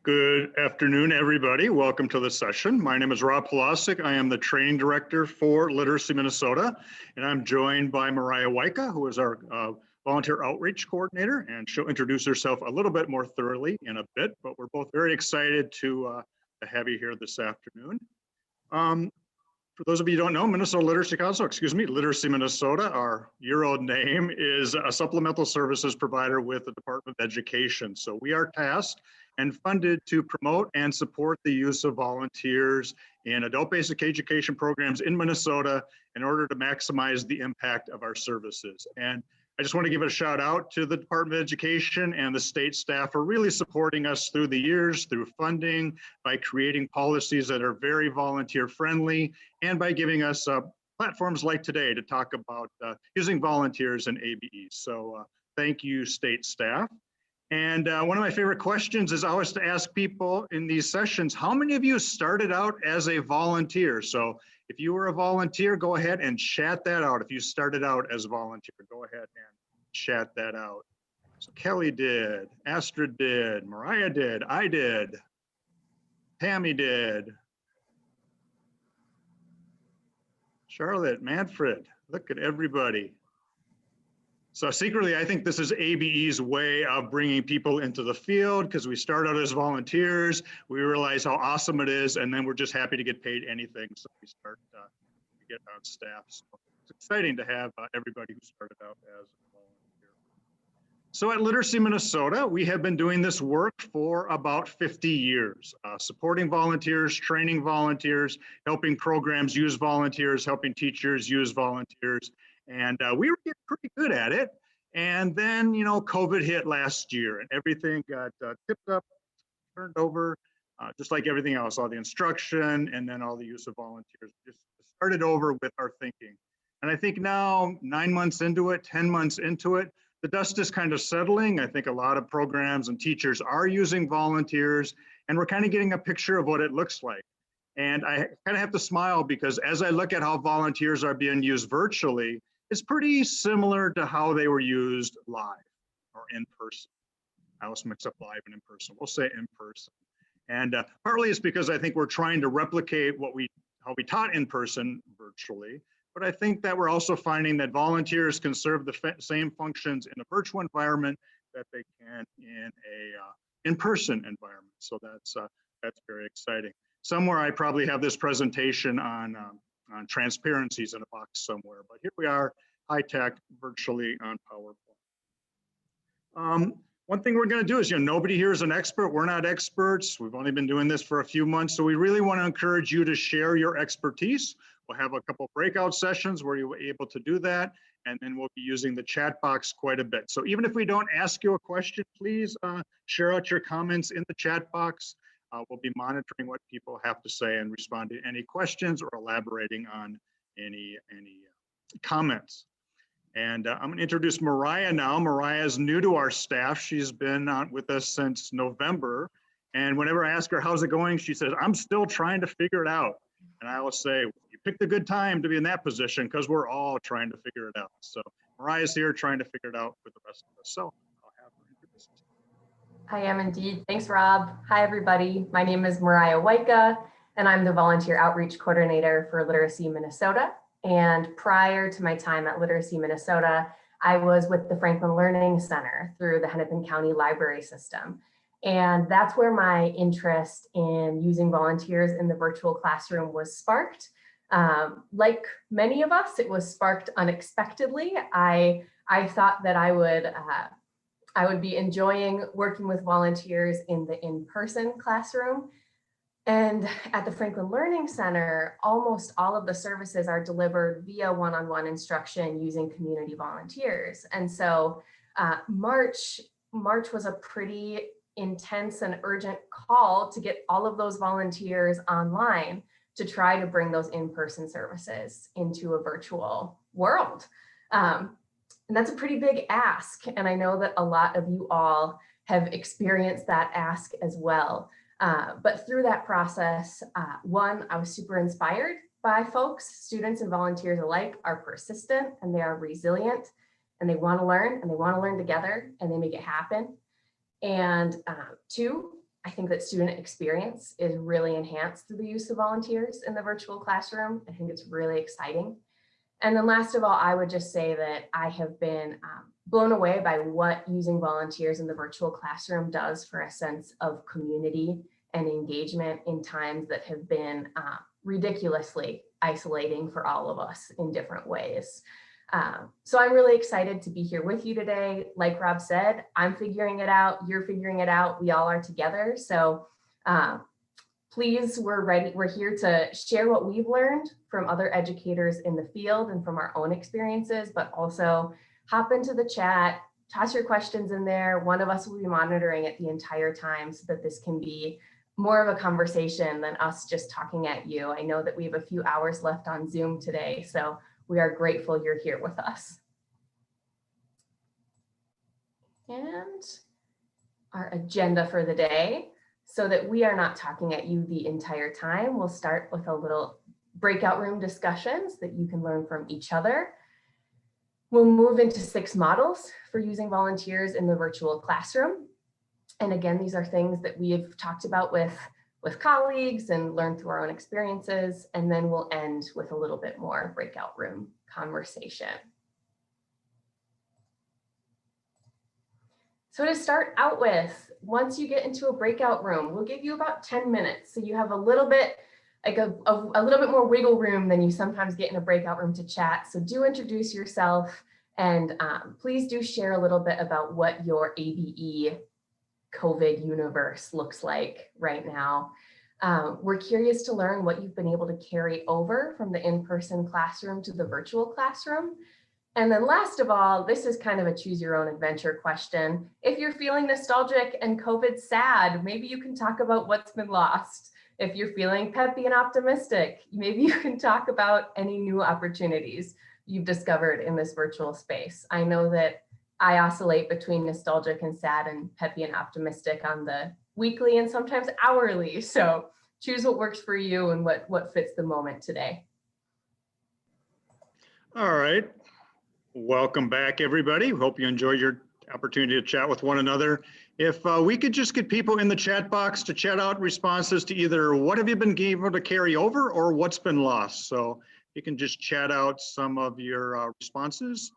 Good afternoon, everybody. Welcome to the session. My name is Rob Podlasek. I am the training director for Literacy Minnesota, and I'm joined by Mariah Wika, who is our volunteer outreach coordinator, and she'll introduce herself a little bit more thoroughly in a bit, but we're both very excited to have you here this afternoon. For those of you who don't know, Minnesota Literacy Council, Literacy Minnesota, our year-old name, is a supplemental services provider with the Department of Education. So we are tasked and funded to promote and support the use of volunteers in adult basic education programs in Minnesota in order to maximize the impact of our services. And I just want to give a shout out to the Department of Education and the state staff for really supporting us through the years, through funding, by creating policies that are very volunteer friendly, and by giving us platforms like today to talk about using volunteers in ABE. So thank you, state staff. And one of my favorite questions is always to ask people in these sessions, how many of you started out as a volunteer? So if you were a volunteer, go ahead and chat that out. If you started out as a volunteer, go ahead and chat that out. So Kelly did, Astrid did, Mariah did, I did, Tammy did, Charlotte, Manfred, look at everybody. So secretly, I think this is ABE's way of bringing people into the field because we start out as volunteers, we realize how awesome it is, and then we're just happy to get paid anything. So we start to get on staff. So it's exciting to have everybody who started out as a volunteer. So at Literacy Minnesota, we have been doing this work for about 50 years, supporting volunteers, training volunteers, helping programs use volunteers, helping teachers use volunteers. And we were getting pretty good at it. And then, you know, COVID hit last year and everything got tipped up, turned over, just like everything else, all the instruction and then all the use of volunteers, just started over with our thinking. And I think now 9 months into it, 10 months into it, the dust is kind of settling. I think a lot of programs and teachers are using volunteers and we're kind of getting a picture of what it looks like. And I kind of have to smile because as I look at how volunteers are being used virtually, it's pretty similar to how they were used live or in person. I always mix up live and in person. We'll say in person. And partly it's because I think we're trying to replicate how we taught in person virtually. But I think that we're also finding that volunteers can serve the same functions in a virtual environment that they can in a in-person environment. So that's very exciting. Somewhere I probably have this presentation on transparencies in a box somewhere, but here we are, high tech, virtually on PowerPoint. One thing we're going to do is, nobody here is an expert. We're not experts. We've only been doing this for a few months, so we really want to encourage you to share your expertise. We'll have a couple breakout sessions where you'll be able to do that, and then we'll be using the chat box quite a bit. So even if we don't ask you a question, please share out your comments in the chat box. We'll be monitoring what people have to say and respond to any questions or elaborating on any comments. And I'm going to introduce Mariah now. Mariah is new to our staff. She's been with us since November. And whenever I ask her, how's it going? She says, I'm still trying to figure it out. And I will say, you picked a good time to be in that position because we're all trying to figure it out. So Mariah's here trying to figure it out with the rest of us. So I'll have her introduce herself. I am indeed. Thanks, Rob. Hi, everybody. My name is Mariah Wika, and I'm the Volunteer Outreach Coordinator for Literacy Minnesota. And prior to my time at Literacy Minnesota, I was with the Franklin Learning Center through the Hennepin County Library System. And that's where my interest in using volunteers in the virtual classroom was sparked. Like many of us, it was sparked unexpectedly. I thought that I would be enjoying working with volunteers in the in-person classroom. And at the Franklin Learning Center, almost all of the services are delivered via one-on-one instruction using community volunteers. And so March was a pretty intense and urgent call to get all of those volunteers online to try to bring those in-person services into a virtual world. And that's a pretty big ask. And I know that a lot of you all have experienced that ask as well. But through that process, one, I was super inspired by folks. Students and volunteers alike are persistent and they are resilient and they want to learn together and they make it happen. And two, I think that student experience is really enhanced through the use of volunteers in the virtual classroom. I think it's really exciting. And then last of all, I would just say that I have been blown away by what using volunteers in the virtual classroom does for a sense of community and engagement in times that have been ridiculously isolating for all of us in different ways. So I'm really excited to be here with you today. Like Rob said, I'm figuring it out, you're figuring it out, we all are together. So please, we're ready. We're here to share what we've learned from other educators in the field and from our own experiences, but also hop into the chat, toss your questions in there. One of us will be monitoring it the entire time so that this can be more of a conversation than us just talking at you. I know that we have a few hours left on Zoom today, so we are grateful you're here with us. And our agenda for the day, so that we are not talking at you the entire time, we'll start with a little breakout room discussions that you can learn from each other. We'll move into 6 models for using volunteers in the virtual classroom. And again, these are things that we have talked about with colleagues and learned through our own experiences. And then we'll end with a little bit more breakout room conversation. So to start out with, once you get into a breakout room, we'll give you about 10 minutes. So you have a little bit, like a little bit more wiggle room than you sometimes get in a breakout room to chat. So do introduce yourself, and please do share a little bit about what your ABE COVID universe looks like right now. We're curious to learn what you've been able to carry over from the in-person classroom to the virtual classroom. And then last of all, this is kind of a choose your own adventure question. If you're feeling nostalgic and COVID sad, maybe you can talk about what's been lost. If you're feeling peppy and optimistic, maybe you can talk about any new opportunities you've discovered in this virtual space. I know that I oscillate between nostalgic and sad and peppy and optimistic on the weekly and sometimes hourly. So choose what works for you and what fits the moment today. All right. Welcome back, everybody. Hope you enjoyed your opportunity to chat with one another. If we could just get people in the chat box to chat out responses to either what have you been able to carry over or what's been lost. So you can just chat out some of your responses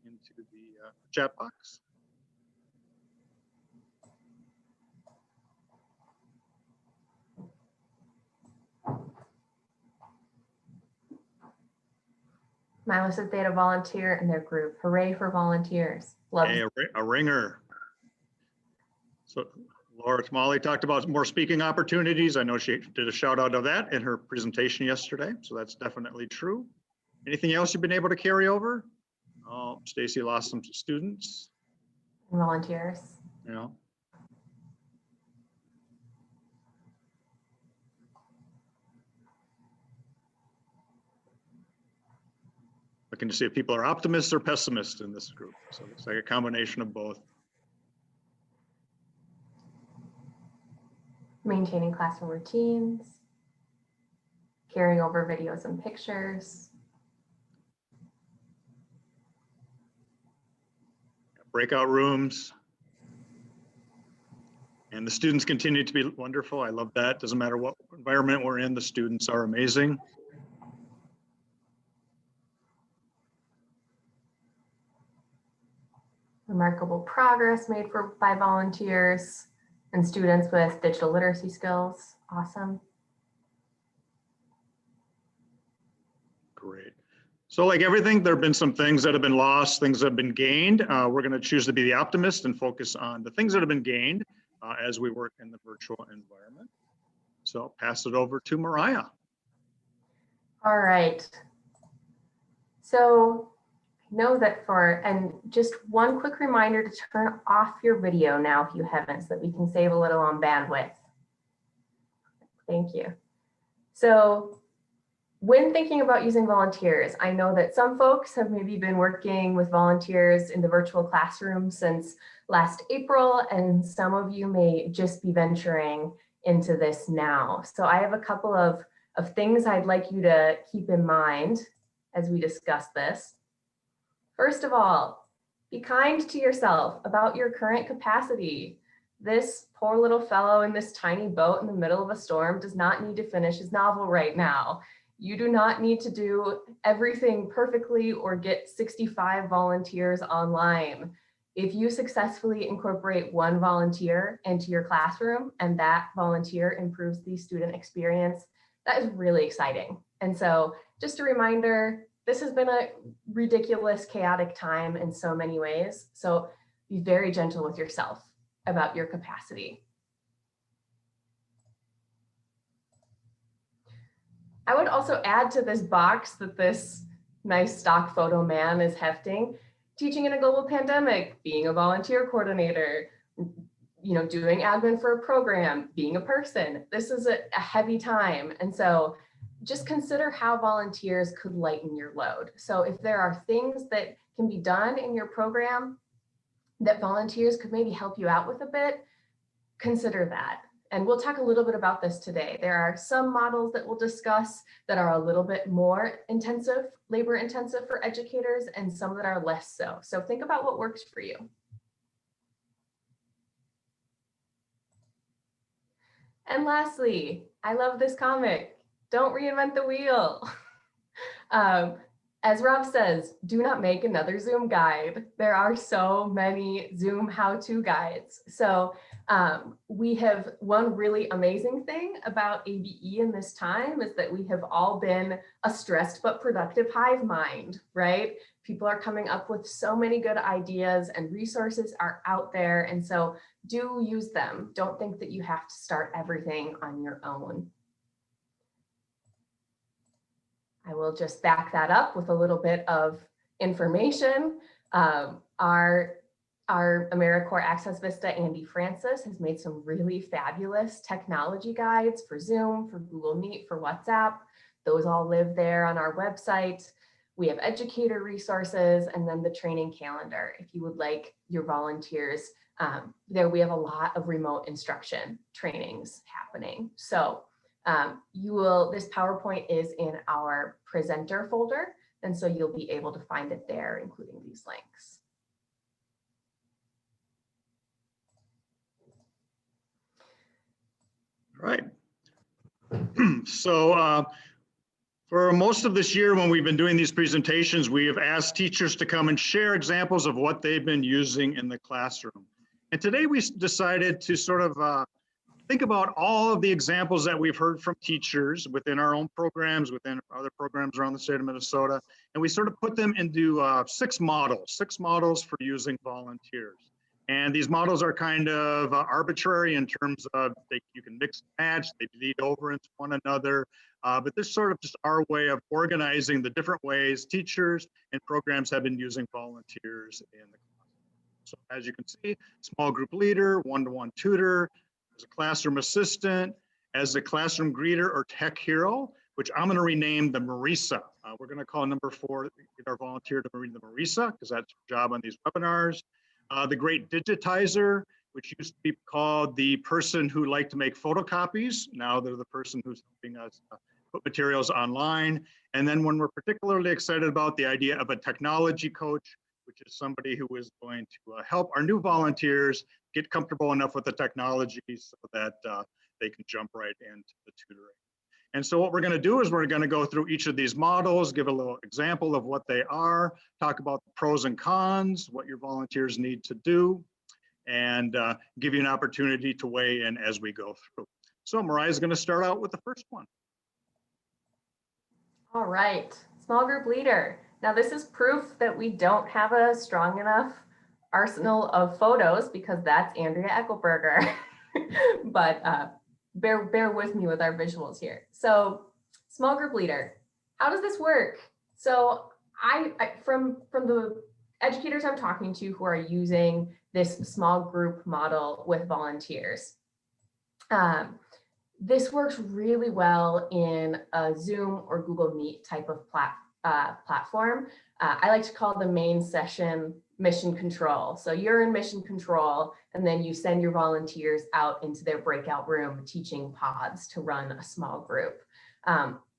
into the chat box. Milo says they had a volunteer in their group. Hooray for volunteers. Love Hey, a ringer. So Laura Tamale talked about more speaking opportunities. I know she did a shout out of that in her presentation yesterday. So that's definitely true. Anything else you've been able to carry over? Oh, Stacy lost some students. volunteers. You know. Looking to see if people are optimists or pessimists in this group. So it's like a combination of both. Maintaining classroom routines, carrying over videos and pictures. Breakout rooms. And the students continue to be wonderful. I love that. Doesn't matter what environment we're in, the students are amazing. Remarkable progress made by volunteers and students with digital literacy skills. Awesome. Great. So like everything, there have been some things that have been lost, things that have been gained. We're going to choose to be the optimist and focus on the things that have been gained as we work in the virtual environment. So I'll pass it over to Mariah. All right. So know that and just one quick reminder to turn off your video now if you haven't, so that we can save a little on bandwidth. Thank you. So when thinking about using volunteers, I know that some folks have maybe been working with volunteers in the virtual classroom since last April, and some of you may just be venturing into this now. So I have a couple of things I'd like you to keep in mind as we discuss this. First of all, be kind to yourself about your current capacity. This poor little fellow in this tiny boat in the middle of a storm does not need to finish his novel right now. You do not need to do everything perfectly or get 65 volunteers online. If you successfully incorporate one volunteer into your classroom and that volunteer improves the student experience, that is really exciting. And so just a reminder, this has been a ridiculous, chaotic time in so many ways. So be very gentle with yourself about your capacity. I would also add to this box that this nice stock photo man is hefting, teaching in a global pandemic, being a volunteer coordinator, doing admin for a program, being a person. This is a heavy time. And so just consider how volunteers could lighten your load. So if there are things that can be done in your program that volunteers could maybe help you out with a bit, consider that. And we'll talk a little bit about this today. There are some models that we'll discuss that are a little bit more intensive, labor intensive for educators, and some that are less so. So think about what works for you. And lastly, I love this comic. Don't reinvent the wheel. As Rob says, do not make another Zoom guide. There are so many Zoom how-to guides. So we have one really amazing thing about ABE in this time is that we have all been a stressed but productive hive mind, right? People are coming up with so many good ideas and resources are out there. And so do use them. Don't think that you have to start everything on your own. I will just back that up with a little bit of information. Our AmeriCorps Access Vista, Andy Francis, has made some really fabulous technology guides for Zoom, for Google Meet, for WhatsApp. Those all live there on our website. We have educator resources and then the training calendar. If you would like your volunteers, there we have a lot of remote instruction trainings happening. So this PowerPoint is in our presenter folder, and so you'll be able to find it there, including these links. All right. So for most of this year, when we've been doing these presentations, we have asked teachers to come and share examples of what they've been using in the classroom. And today we decided to sort of think about all of the examples that we've heard from teachers within our own programs, within other programs around the state of Minnesota, and we sort of put them into six models for using volunteers. And these models are kind of arbitrary in terms of you can mix and match, they bleed over into one another, but this is sort of just our way of organizing the different ways teachers and programs have been using volunteers in the classroom. So as you can see, small group leader, one-to-one tutor, as a classroom assistant, as a classroom greeter or tech hero, which I'm going to rename the Marisa. We're going to call number 4, get our volunteer to read the Marisa, because that's her job on these webinars. The great digitizer, which used to be called the person who liked to make photocopies. Now they're the person who's helping us put materials online. And then when we're particularly excited about the idea of a technology coach, which is somebody who is going to help our new volunteers get comfortable enough with the technology so that they can jump right into the tutoring. And so what we're going to do is we're going to go through each of these models, give a little example of what they are, talk about the pros and cons, what your volunteers need to do, and give you an opportunity to weigh in as we go through. So Mariah is going to start out with the first one. All right, small group leader. Now this is proof that we don't have a strong enough arsenal of photos because that's Andrea Eckelberger. But bear with me with our visuals here. So small group leader, how does this work? So I from the educators I'm talking to who are using this small group model with volunteers, this works really well in a Zoom or Google Meet type of platform. I like to call the main session mission control. So you're in mission control, and then you send your volunteers out into their breakout room teaching pods to run a small group.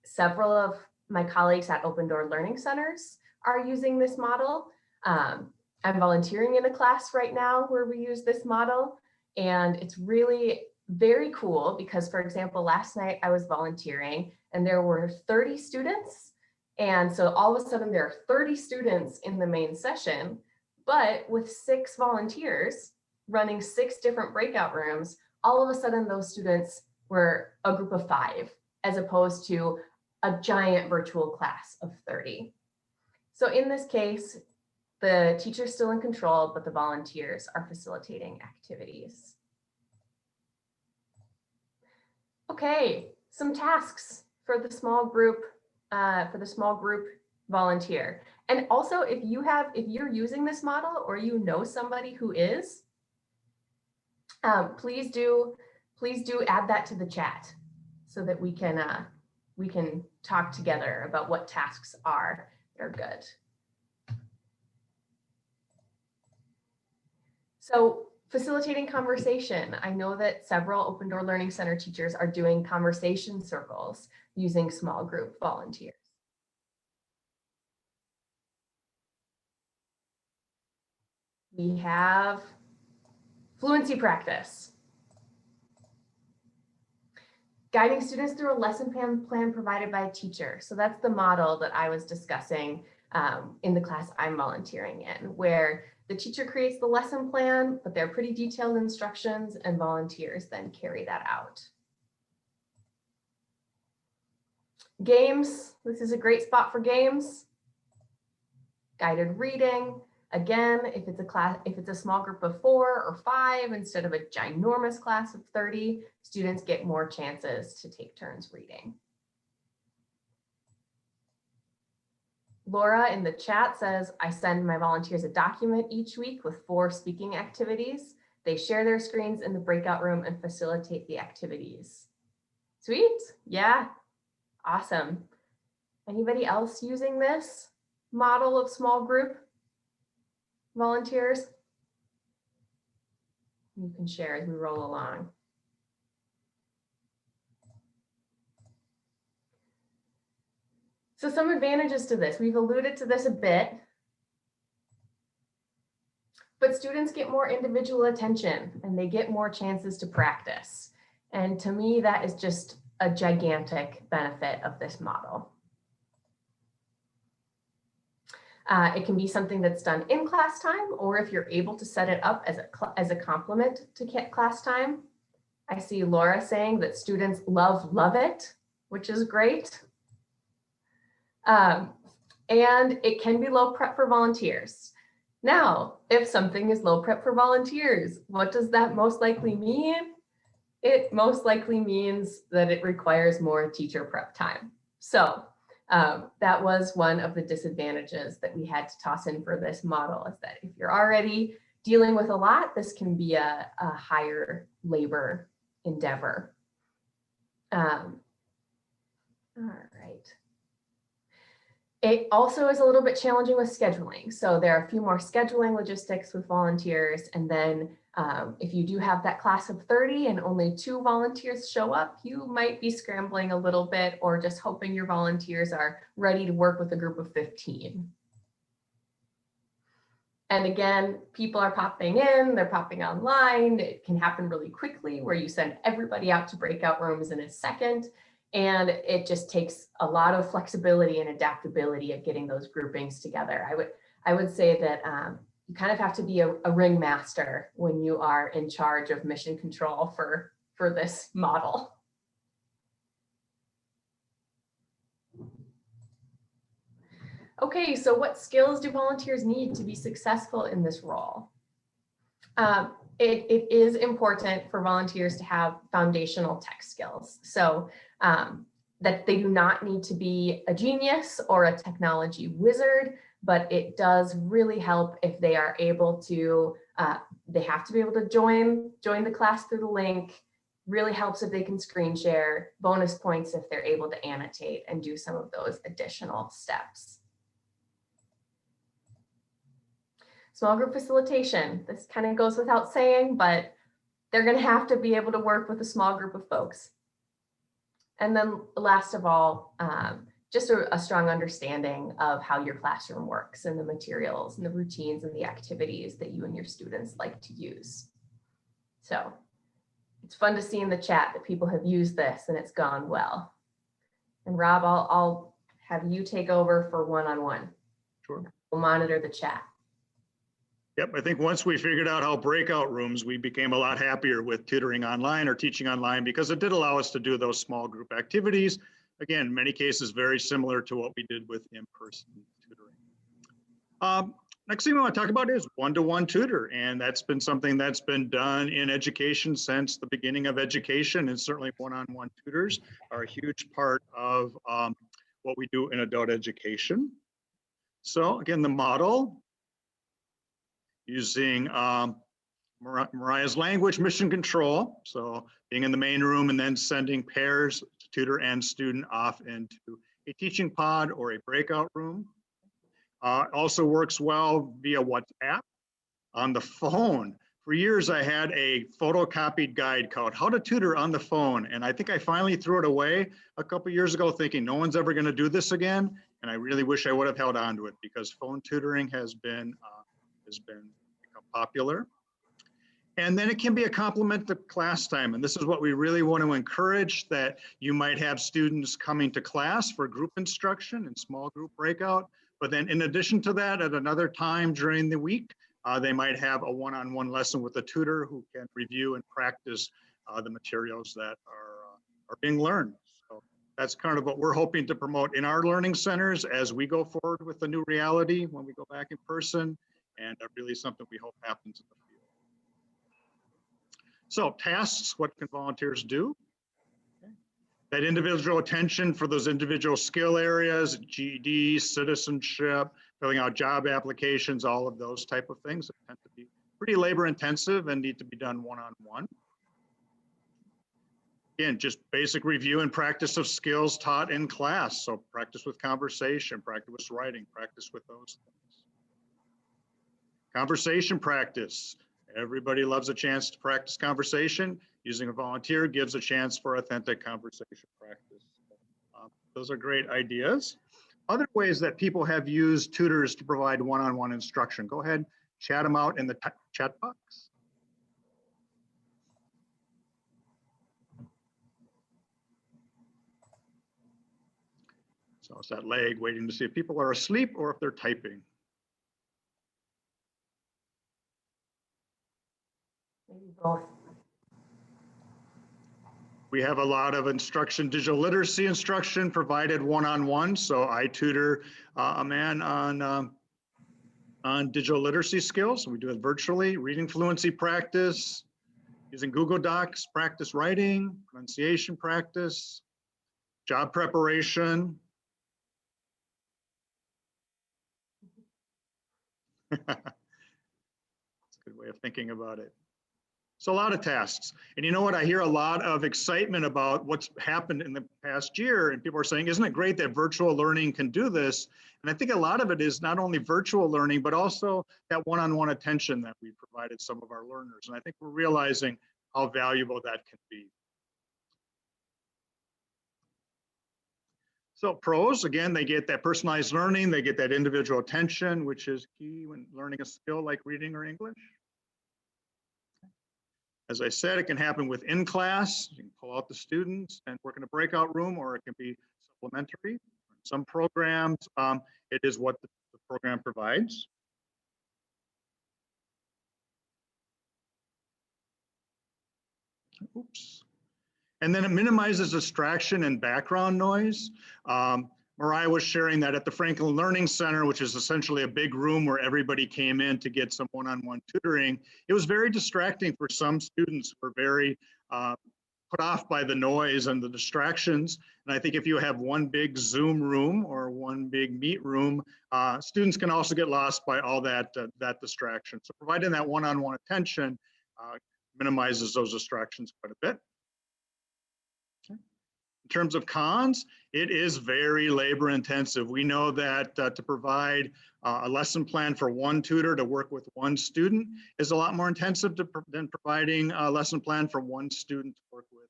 Several of my colleagues at Open Door Learning Centers are using this model. I'm volunteering in a class right now where we use this model. And it's really very cool because, for example, last night I was volunteering and there were 30 students. And so all of a sudden there are 30 students in the main session, but with 6 volunteers running 6 different breakout rooms, all of a sudden those students were a group of 5, as opposed to a giant virtual class of 30. So in this case, the teacher's still in control, but the volunteers are facilitating activities. Okay, some tasks for the small group volunteer. And also, if you're using this model or you know somebody who is, please do add that to the chat so that we can talk together about what tasks are good. So facilitating conversation. I know that several Open Door Learning Center teachers are doing conversation circles using small group volunteers. We have fluency practice. Guiding students through a lesson plan provided by a teacher. So that's the model that I was discussing in the class I'm volunteering in, where the teacher creates the lesson plan, but they're pretty detailed instructions and volunteers then carry that out. Games, this is a great spot for games. Guided reading. Again, if it's a small group of 4 or 5 instead of a ginormous class of 30, students get more chances to take turns reading. Laura in the chat says, I send my volunteers a document each week with 4 speaking activities. They share their screens in the breakout room and facilitate the activities. Sweet, yeah, awesome. Anybody else using this model of small group volunteers? You can share as we roll along. So some advantages to this, we've alluded to this a bit, but students get more individual attention and they get more chances to practice. And to me, that is just a gigantic benefit of this model. It can be something that's done in class time, or if you're able to set it up as a complement to class time. I see Laura saying that students love it, which is great. And it can be low prep for volunteers. Now, if something is low prep for volunteers, what does that most likely mean? It most likely means that it requires more teacher prep time. So that was one of the disadvantages that we had to toss in for this model, is that if you're already dealing with a lot, this can be a higher labor endeavor. All right. It also is a little bit challenging with scheduling. So there are a few more scheduling logistics with volunteers. And then if you do have that class of 30 and only 2 volunteers show up, you might be scrambling a little bit or just hoping your volunteers are ready to work with a group of 15. And again, people are popping in, they're popping online. It can happen really quickly where you send everybody out to breakout rooms in a second. And it just takes a lot of flexibility and adaptability of getting those groupings together. I would say that you kind of have to be a ringmaster when you are in charge of mission control for this model. Okay, so what skills do volunteers need to be successful in this role? It is important for volunteers to have foundational tech skills. So that they do not need to be a genius or a technology wizard, but it does really help if they are able to, they have to be able to join the class through the link. Really helps if they can screen share. Bonus points if they're able to annotate and do some of those additional steps. Small group facilitation. This kind of goes without saying, but they're going to have to be able to work with a small group of folks. And then last of all, just a strong understanding of how your classroom works and the materials and the routines and the activities that you and your students like to use. So it's fun to see in the chat that people have used this and it's gone well. And Rob, I'll have you take over for one-on-one. Sure. We'll monitor the chat. Yep, I think once we figured out how breakout rooms, we became a lot happier with tutoring online or teaching online because it did allow us to do those small group activities. Again, in many cases, very similar to what we did with in-person tutoring. Next thing we want to talk about is one-to-one tutor, and that's been something that's been done in education since the beginning of education, and certainly one-on-one tutors are a huge part of what we do in adult education. So again, the model using Mariah's language, mission control, so being in the main room and then sending pairs, tutor and student, off into a teaching pod or a breakout room. Also works well via WhatsApp. On the phone, for years I had a photocopied guide called How to Tutor on the Phone, and I think I finally threw it away a couple years ago thinking no one's ever going to do this again, and I really wish I would have held on to it because phone tutoring has become popular. And then it can be a complement to class time, and this is what we really want to encourage, that you might have students coming to class for group instruction and small group breakout. But then in addition to that, at another time during the week, they might have a one-on-one lesson with a tutor who can review and practice the materials that are being learned. So that's kind of what we're hoping to promote in our learning centers as we go forward with the new reality when we go back in person, and really something we hope happens in the field. So tasks, what can volunteers do? That individual attention for those individual skill areas, GED, citizenship, filling out job applications, all of those type of things that tend to be pretty labor intensive and need to be done one-on-one. Again, just basic review and practice of skills taught in class. So practice with conversation, practice with writing, practice with those things. Conversation practice. Everybody loves a chance to practice conversation. Using a volunteer gives a chance for authentic conversation practice. Those are great ideas. Other ways that people have used tutors to provide one-on-one instruction. Go ahead, chat them out in the chat box. So it's that lag waiting to see if people are asleep or if they're typing. Maybe both. We have a lot of instruction, digital literacy instruction provided one-on-one. So I tutor a man on digital literacy skills. We do it virtually, reading fluency practice, using Google Docs, practice writing, pronunciation practice, job preparation. That's a good way of thinking about it. So a lot of tasks. And you know what? I hear a lot of excitement about what's happened in the past year. And people are saying, isn't it great that virtual learning can do this? And I think a lot of it is not only virtual learning, but also that one-on-one attention that we provided some of our learners. And I think we're realizing how valuable that can be. So pros, again, they get that personalized learning. They get that individual attention, which is key when learning a skill like reading or English. As I said, it can happen within class. You can pull out the students and work in a breakout room, or it can be supplementary. Some programs, it is what the program provides. Oops. And then it minimizes distraction and background noise. Mariah was sharing that at the Franklin Learning Center, which is essentially a big room where everybody came in to get some one-on-one tutoring. It was very distracting for some students who were very put off by the noise and the distractions. And I think if you have one big Zoom room or one big Meet room, students can also get lost by all that distraction. So providing that one-on-one attention minimizes those distractions quite a bit. In terms of cons, it is very labor intensive. We know that to provide a lesson plan for one tutor to work with one student is a lot more intensive than providing a lesson plan for one student to work with,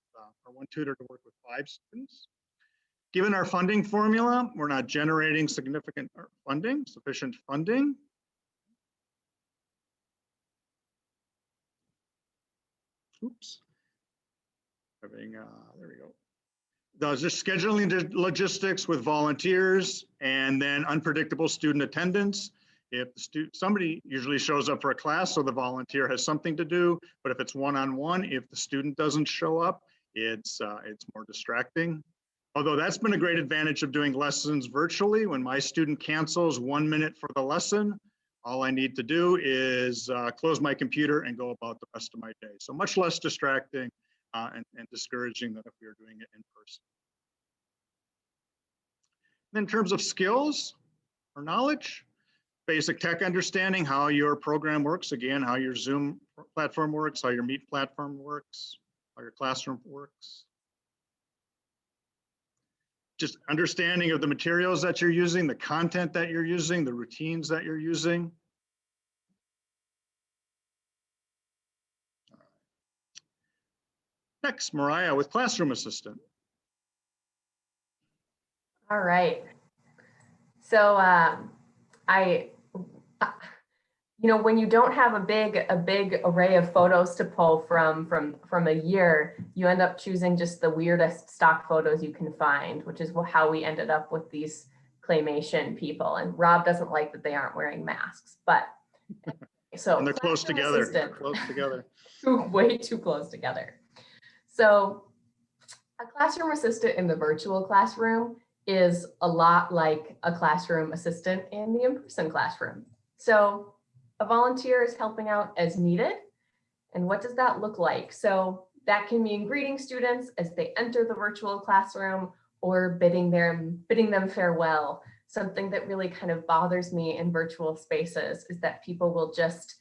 or one tutor to work with 5 students. Given our funding formula, we're not generating significant sufficient funding. oops. Having, there we go. There's just scheduling logistics with volunteers and then unpredictable student attendance. If somebody usually shows up for a class, so the volunteer has something to do, but if it's one-on-one, if the student doesn't show up, it's more distracting. Although that's been a great advantage of doing lessons virtually. When my student cancels 1 minute for the lesson, all I need to do is close my computer and go about the rest of my day. So much less distracting and discouraging than if we were doing it in person. In terms of skills or knowledge, basic tech understanding, how your program works, again, how your Zoom platform works, how your Meet platform works, how your classroom works. Just understanding of the materials that you're using, the content that you're using, the routines that you're using. Next, Mariah with Classroom Assistant. All right. So when you don't have a big array of photos to pull from a year, you end up choosing just the weirdest stock photos you can find, which is how we ended up with these claymation people. And Rob doesn't like that they aren't wearing masks, but so and they're close together. They're close together. Way too close together. So a classroom assistant in the virtual classroom is a lot like a classroom assistant in the in-person classroom. So a volunteer is helping out as needed. And what does that look like? So that can mean greeting students as they enter the virtual classroom or bidding them farewell. Something that really kind of bothers me in virtual spaces is that people will just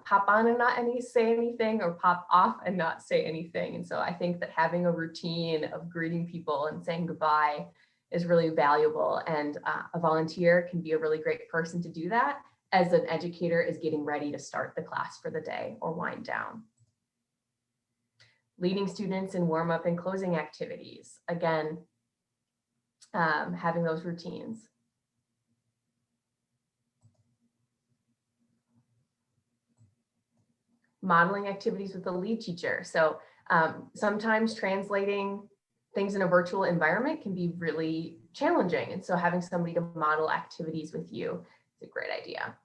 pop on and not say anything, or pop off and not say anything. And so I think that having a routine of greeting people and saying goodbye is really valuable. And a volunteer can be a really great person to do that as an educator is getting ready to start the class for the day or wind down. Leading students in warm up and closing activities. Again, having those routines. Modeling activities with the lead teacher. So sometimes translating things in a virtual environment can be really challenging. And so having somebody to model activities with you is a great idea.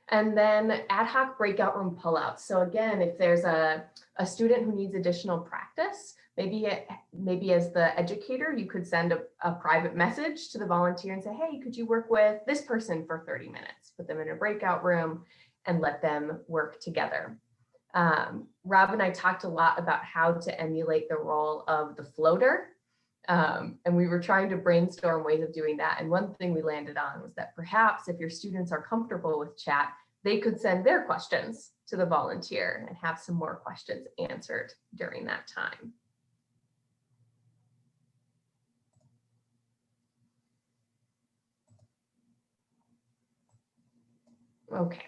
And then ad hoc breakout room pullouts. So again, if there's a student who needs additional practice, maybe as the educator, you could send a private message to the volunteer and say, hey, could you work with this person for 30 minutes? Put them in a breakout room and let them work together. Rob and I talked a lot about how to emulate the role of the floater. And we were trying to brainstorm ways of doing that. And one thing we landed on was that perhaps if your students are comfortable with chat, they could send their questions to the volunteer and have some more questions answered during that time. Okay,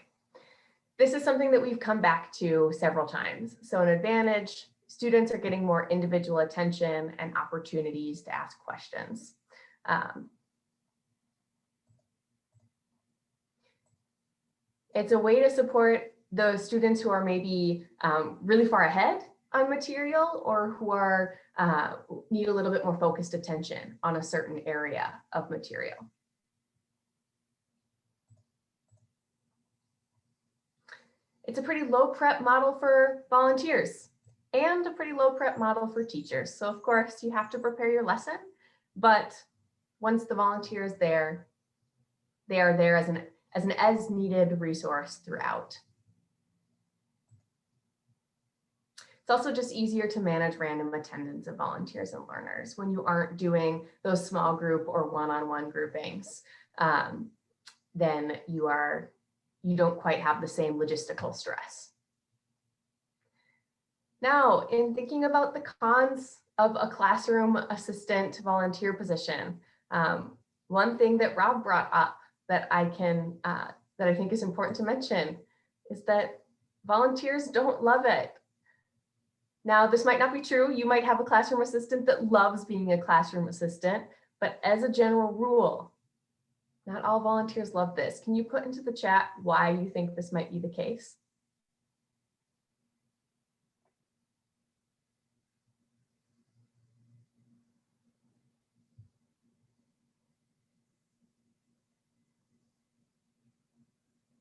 this is something that we've come back to several times. So an advantage, students are getting more individual attention and opportunities to ask questions. It's a way to support those students who are maybe really far ahead on material, or who are need a little bit more focused attention on a certain area of material. It's a pretty low prep model for volunteers and a pretty low prep model for teachers. So of course you have to prepare your lesson, but once the volunteer is there, they are there as an as needed resource throughout. It's also just easier to manage random attendance of volunteers and learners when you aren't doing those small group or one-on-one groupings. Then you don't quite have the same logistical stress. Now, in thinking about the cons of a classroom assistant volunteer position, one thing that Rob brought up that I think is important to mention is that volunteers don't love it. Now, this might not be true. You might have a classroom assistant that loves being a classroom assistant, but as a general rule, Not all volunteers love this. Can you put into the chat why you think this might be the case?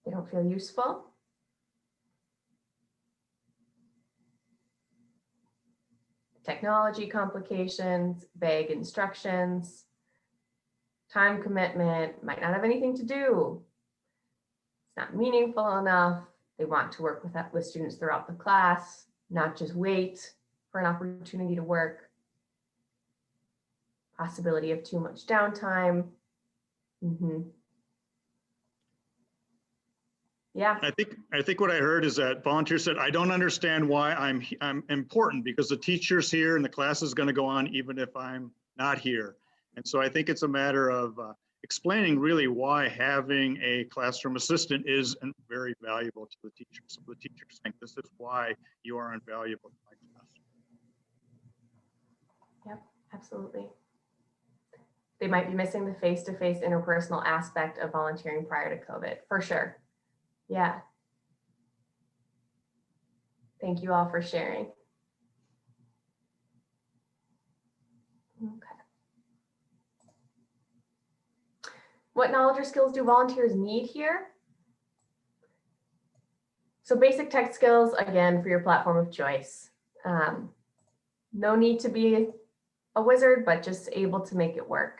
They don't feel useful. Technology complications, vague instructions, time commitment, might not have anything to do. It's not meaningful enough. They want to work with students throughout the class, not just wait for an opportunity to work. Possibility of too much downtime. Yeah. I think what I heard is that volunteers said, I don't understand why I'm important, because the teacher's here and the class is going to go on even if I'm not here. And so I think it's a matter of explaining really why having a classroom assistant is very valuable to the teachers. So the teachers think this is why you are invaluable to my class. Yep, absolutely. They might be missing the face-to-face interpersonal aspect of volunteering prior to COVID, for sure. Yeah. Thank you all for sharing. Okay. What knowledge or skills do volunteers need here? So basic tech skills, again, for your platform of choice. No need to be a wizard, but just able to make it work.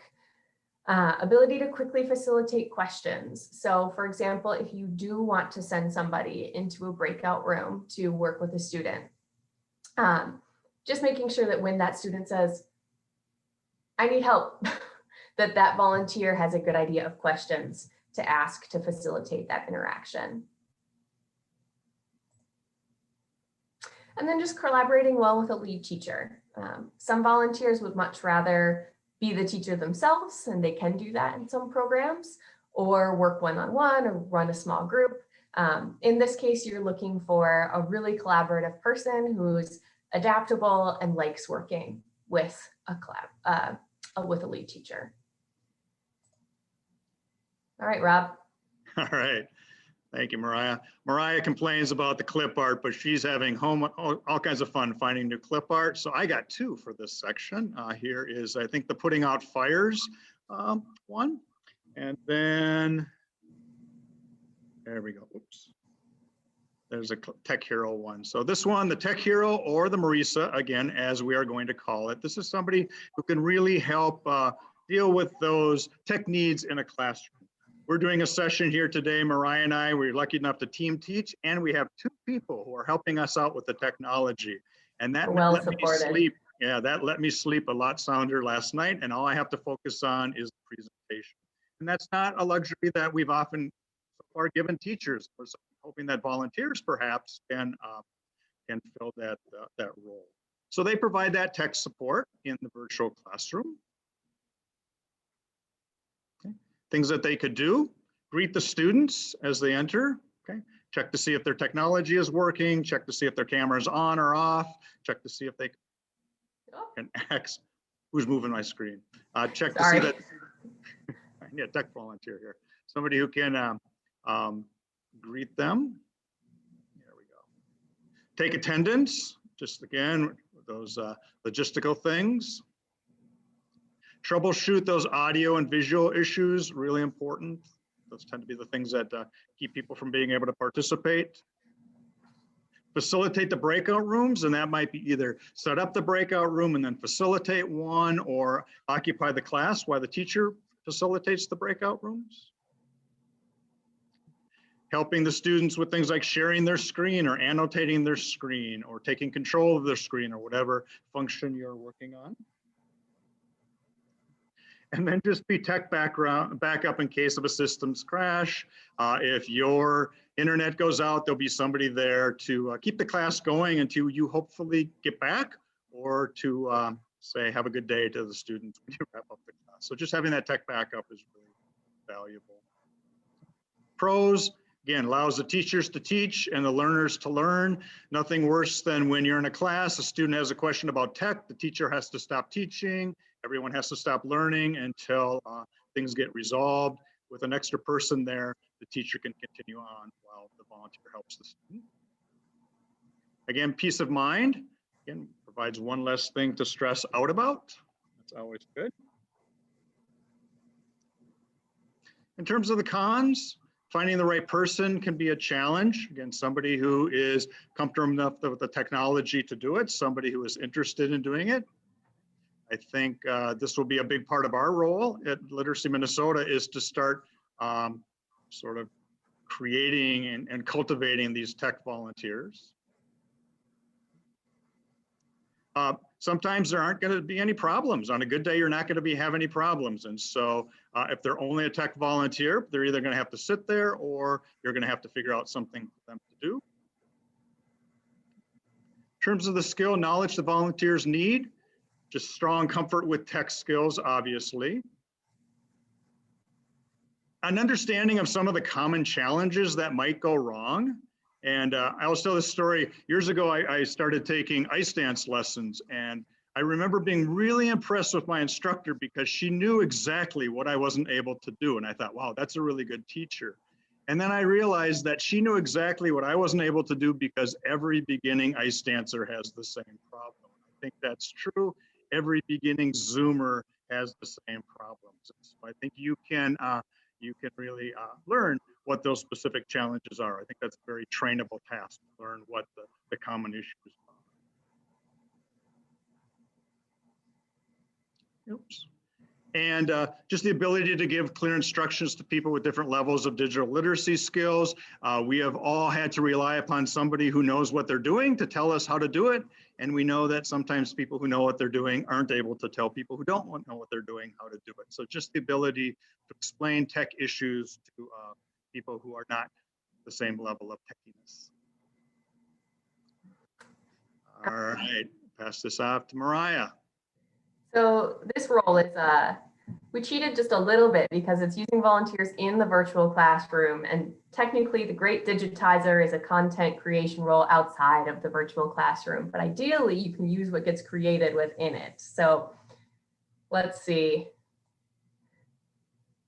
Ability to quickly facilitate questions. So for example, if you do want to send somebody into a breakout room to work with a student, just making sure that when that student says, I need help, that volunteer has a good idea of questions to ask to facilitate that interaction. And then just collaborating well with a lead teacher. Some volunteers would much rather be the teacher themselves, and they can do that in some programs, or work one-on-one or run a small group. In this case, you're looking for a really collaborative person who's adaptable and likes working with a lead teacher. All right, Rob. All right. Thank you, Mariah. Mariah complains about the clip art, but she's having all kinds of fun finding new clip art. So I got two for this section. Here is, I think, the putting out fires one. And then, there we go. Oops. There's a tech hero one. So this one, the tech hero, or the Marisa, again, as we are going to call it. This is somebody who can really help deal with those tech needs in a classroom. We're doing a session here today, Mariah and I, we're lucky enough to team teach, and we have two people who are helping us out with the technology. And that let me sleep. Yeah, that let me sleep a lot sounder last night, and all I have to focus on is the presentation. And that's not a luxury that we've often so far given teachers. We're hoping that volunteers perhaps can fill that role. So they provide that tech support in the virtual classroom. Things that they could do: greet the students as they enter, okay? Check to see if their technology is working, check to see if their camera is on or off, check to see if they can access, who's moving my screen? Check to see that, yeah, tech volunteer here. Somebody who can greet them. There we go. Take attendance, just again, those logistical things. Troubleshoot those audio and visual issues, really important. Those tend to be the things that keep people from being able to participate. Facilitate the breakout rooms, and that might be either set up the breakout room and then facilitate one, or occupy the class while the teacher facilitates the breakout rooms. Helping the students with things like sharing their screen or annotating their screen or taking control of their screen or whatever function you're working on. And then just be tech backup in case of a systems crash. If your internet goes out, there'll be somebody there to keep the class going until you hopefully get back, or to say have a good day to the students when you wrap up the class. So just having that tech backup is really valuable. Pros, again, allows the teachers to teach and the learners to learn. Nothing worse than when you're in a class, a student has a question about tech, the teacher has to stop teaching, everyone has to stop learning until things get resolved. with an extra person there, the teacher can continue on while the volunteer helps the student. Again, peace of mind, again, provides one less thing to stress out about. That's always good. In terms of the cons, finding the right person can be a challenge. Again, somebody who is comfortable enough with the technology to do it, somebody who is interested in doing it. I think this will be a big part of our role at Literacy Minnesota, is to start sort of creating and cultivating these tech volunteers. Sometimes there aren't going to be any problems. On a good day, you're not going to have any problems. And so if they're only a tech volunteer, they're either going to have to sit there or you're going to have to figure out something for them to do. In terms of the skill knowledge the volunteers need, just strong comfort with tech skills, obviously. An understanding of some of the common challenges that might go wrong. And I will tell this story. Years ago, I started taking ice dance lessons, and I remember being really impressed with my instructor because she knew exactly what I wasn't able to do. And I thought, wow, that's a really good teacher. And then I realized that she knew exactly what I wasn't able to do because every beginning ice dancer has the same problem. I think that's true. Every beginning Zoomer has the same problems. So I think you can really learn what those specific challenges are. I think that's a very trainable task to learn what the common issues are. Oops. And just the ability to give clear instructions to people with different levels of digital literacy skills. We have all had to rely upon somebody who knows what they're doing to tell us how to do it. And we know that sometimes people who know what they're doing aren't able to tell people who don't know what they're doing how to do it. So just the ability to explain tech issues to people who are not the same level of techiness. All right, pass this off to Mariah. So this role is, we cheated just a little bit because it's using volunteers in the virtual classroom, and technically the great digitizer is a content creation role outside of the virtual classroom, but ideally you can use what gets created within it. So let's see.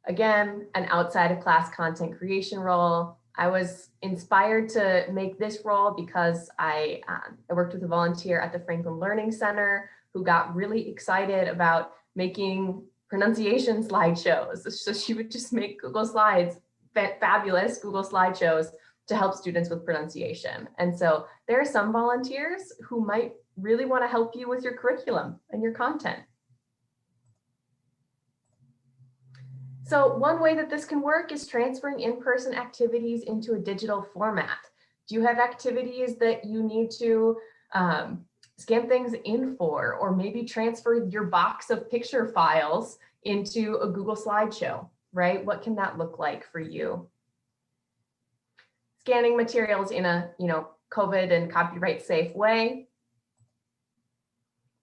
Again, an outside of class content creation role. I was inspired to make this role because I worked with a volunteer at the Franklin Learning Center who got really excited about making pronunciation slideshows. So she would just make Google Slides, fabulous Google slideshows to help students with pronunciation. And so there are some volunteers who might really want to help you with your curriculum and your content. So one way that this can work is transferring in-person activities into a digital format. Do you have activities that you need to scan things in for, or maybe transfer your box of picture files into a Google slideshow, right? What can that look like for you? Scanning materials in a COVID and copyright safe way,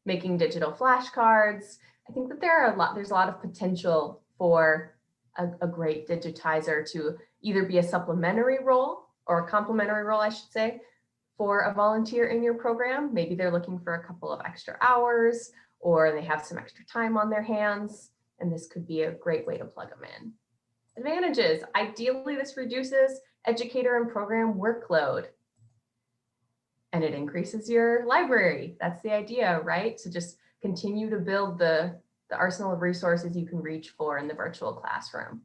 making digital flashcards. I think that there's a lot of potential for a great digitizer to either be a supplementary role or a complementary role, I should say, for a volunteer in your program. Maybe they're looking for a couple of extra hours, or they have some extra time on their hands, and this could be a great way to plug them in. Advantages: ideally, this reduces educator and program workload, and it increases your library. That's the idea, right? So just continue to build the arsenal of resources you can reach for in the virtual classroom.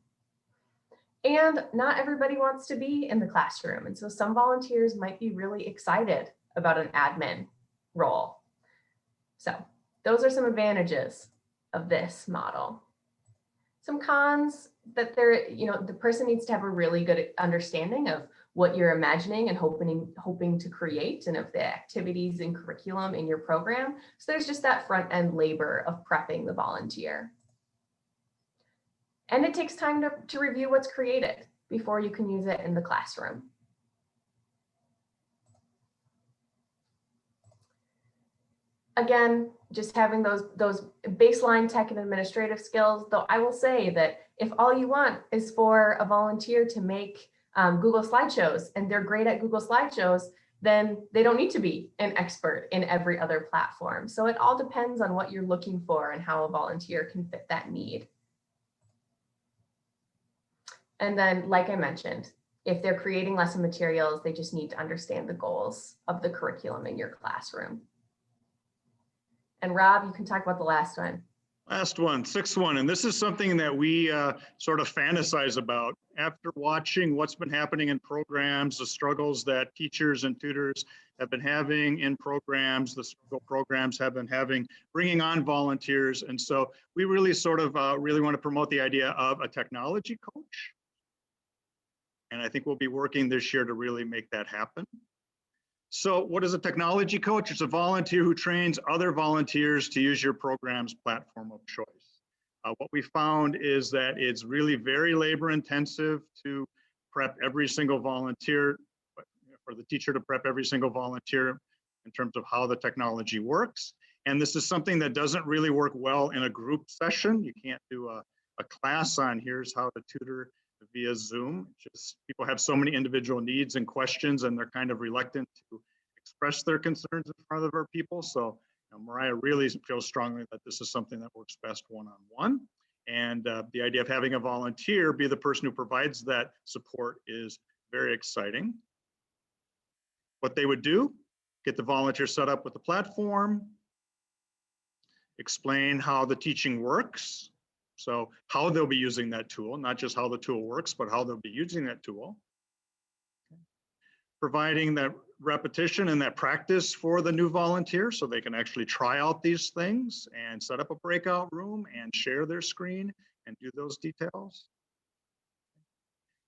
And not everybody wants to be in the classroom. And so some volunteers might be really excited about an admin role. So those are some advantages of this model. Some cons: that the person needs to have a really good understanding of what you're imagining and hoping to create, and of the activities and curriculum in your program. So there's just that front end labor of prepping the volunteer. And it takes time to review what's created before you can use it in the classroom. Again, just having those baseline tech and administrative skills, though I will say that if all you want is for a volunteer to make Google slideshows and they're great at Google slideshows, then they don't need to be an expert in every other platform. So it all depends on what you're looking for and how a volunteer can fit that need. And then, like I mentioned, if they're creating lesson materials, they just need to understand the goals of the curriculum in your classroom. And Rob, you can talk about the last one. Last one, sixth one, and this is something that we sort of fantasize about after watching what's been happening in programs, the struggles that teachers and tutors have been having in programs, the struggle programs have been having, bringing on volunteers. And so we really sort of really want to promote the idea of a technology coach. And I think we'll be working this year to really make that happen. So what is a technology coach? It's a volunteer who trains other volunteers to use your program's platform of choice. What we found is that it's really very labor intensive to prep every single volunteer, for the teacher to prep every single volunteer in terms of how the technology works. And this is something that doesn't really work well in a group session. You can't do a class on here's how to tutor via Zoom. Just people have so many individual needs and questions, and they're kind of reluctant to express their concerns in front of our people. So Mariah really feels strongly that this is something that works best one-on-one. And the idea of having a volunteer be the person who provides that support is very exciting. What they would do, get the volunteer set up with the platform, explain how the teaching works. So how they'll be using that tool, not just how the tool works, but how they'll be using that tool. Providing that repetition and that practice for the new volunteer so they can actually try out these things and set up a breakout room and share their screen and do those details.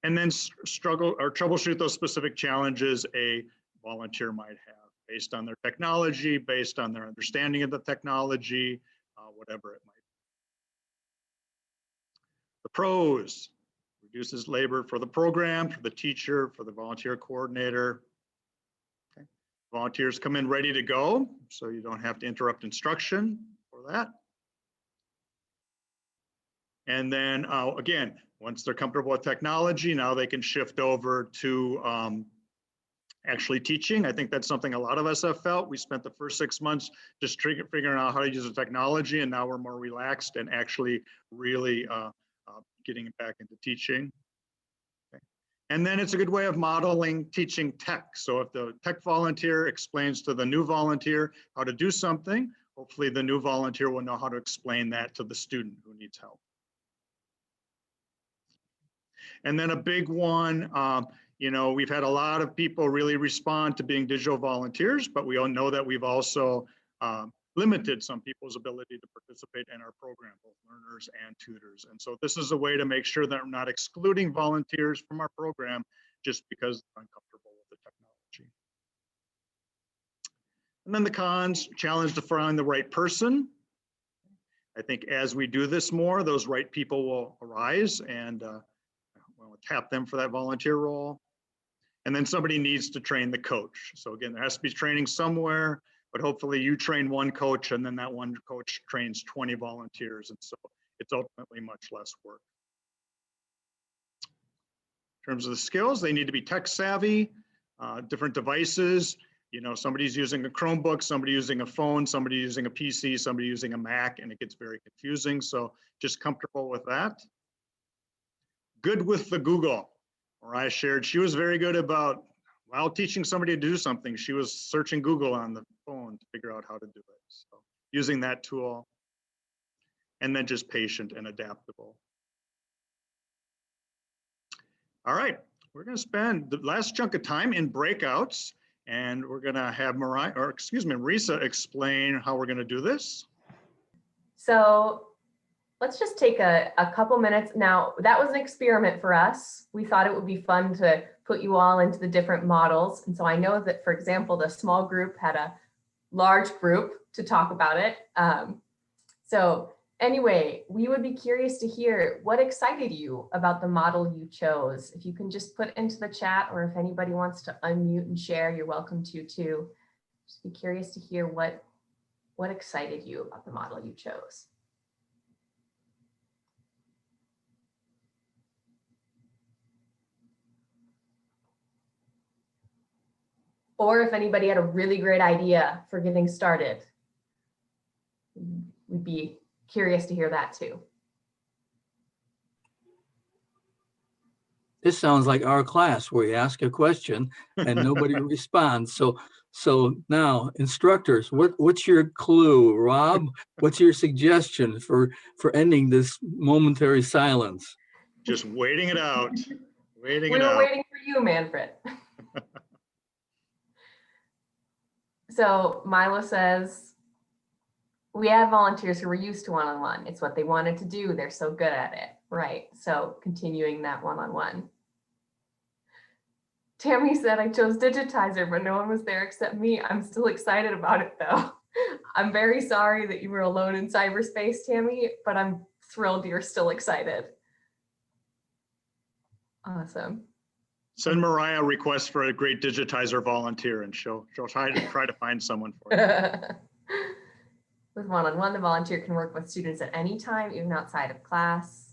And then struggle or troubleshoot those specific challenges a volunteer might have based on their technology, based on their understanding of the technology, whatever it might be. The pros: reduces labor for the program, for the teacher, for the volunteer coordinator. Okay. Volunteers come in ready to go, so you don't have to interrupt instruction for that. And then again, once they're comfortable with technology, now they can shift over to actually teaching. I think that's something a lot of us have felt. We spent the first 6 months just figuring out how to use the technology, and now we're more relaxed and actually really getting back into teaching. Okay. And then it's a good way of modeling teaching tech. So if the tech volunteer explains to the new volunteer how to do something, hopefully the new volunteer will know how to explain that to the student who needs help. And then a big one, you know, we've had a lot of people really respond to being digital volunteers, but we all know that we've also limited some people's ability to participate in our program, both learners and tutors. And so this is a way to make sure that we're not excluding volunteers from our program just because they're uncomfortable with the technology. And then the cons: challenge to find the right person. I think as we do this more, those right people will arise, and we'll tap them for that volunteer role. And then somebody needs to train the coach. So again, there has to be training somewhere, but hopefully you train one coach and then that one coach trains 20 volunteers. And so it's ultimately much less work. In terms of the skills, they need to be tech savvy, different devices. You know, somebody's using a Chromebook, somebody using a phone, somebody using a PC, somebody using a Mac, and it gets very confusing. So just comfortable with that. Good with the Google. Mariah shared she was very good about, while teaching somebody to do something, she was searching Google on the phone to figure out how to do it. So using that tool, and then just patient and adaptable. All right, we're going to spend the last chunk of time in breakouts, and we're going to have Marisa explain how we're going to do this. So let's just take a couple minutes. Now, that was an experiment for us. We thought it would be fun to put you all into the different models. And so I know that, for example, the small group had a large group to talk about it. So anyway, we would be curious to hear what excited you about the model you chose. If you can just put into the chat, or if anybody wants to unmute and share, you're welcome to too. Just be curious to hear what excited you about the model you chose. Or if anybody had a really great idea for getting started, we'd be curious to hear that too. This sounds like our class where you ask a question and nobody responds. So now, instructors, what's your clue? Rob, what's your suggestion for ending this momentary silence? Just waiting it out. Waiting We it were out. waiting for you, Manfred. So Milo says, we have volunteers who were used to one-on-one. It's what they wanted to do. They're so good at it. Right. So continuing that one-on-one. Tammy said, I chose digitizer, but no one was there except me. I'm still excited about it though. I'm very sorry that you were alone in cyberspace, Tammy, but I'm thrilled you're still excited. Awesome. Send Mariah a request for a great digitizer volunteer and she'll try to find someone for you. With one-on-one, the volunteer can work with students at any time, even outside of class.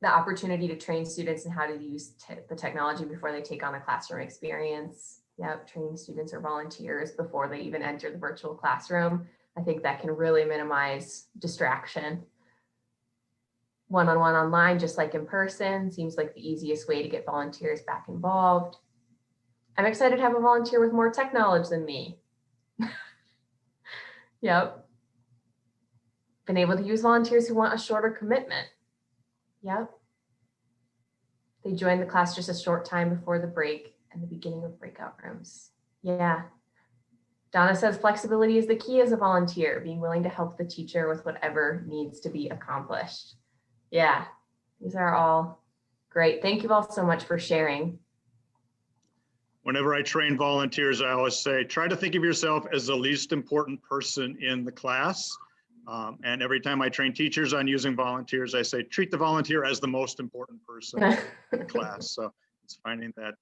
The opportunity to train students in how to use the technology before they take on a classroom experience. Yep, training students or volunteers before they even enter the virtual classroom. I think that can really minimize distraction. One-on-one online, just like in person, seems like the easiest way to get volunteers back involved. I'm excited to have a volunteer with more tech knowledge than me. Yep. Been able to use volunteers who want a shorter commitment. Yep. They joined the class just a short time before the break and the beginning of breakout rooms. Yeah. Donna says flexibility is the key as a volunteer, being willing to help the teacher with whatever needs to be accomplished. Yeah, these are all great. Thank you all so much for sharing. Whenever I train volunteers, I always say, try to think of yourself as the least important person in the class. And every time I train teachers on using volunteers, I say, treat the volunteer as the most important person in the class. So it's finding that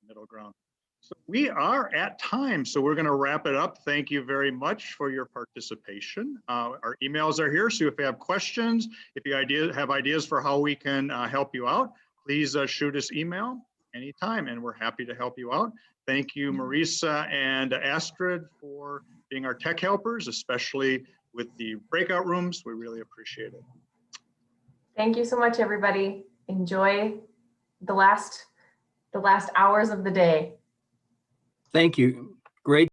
middle ground. So we are at time, so we're going to wrap it up. Thank you very much for your participation. Our emails are here, so if you have questions, if you have ideas for how we can help you out, please shoot us email anytime, and we're happy to help you out. Thank you, Marisa and Astrid, for being our tech helpers, especially with the breakout rooms. We really appreciate it. Thank you so much, everybody. Enjoy the last hours of the day. Thank you. Great.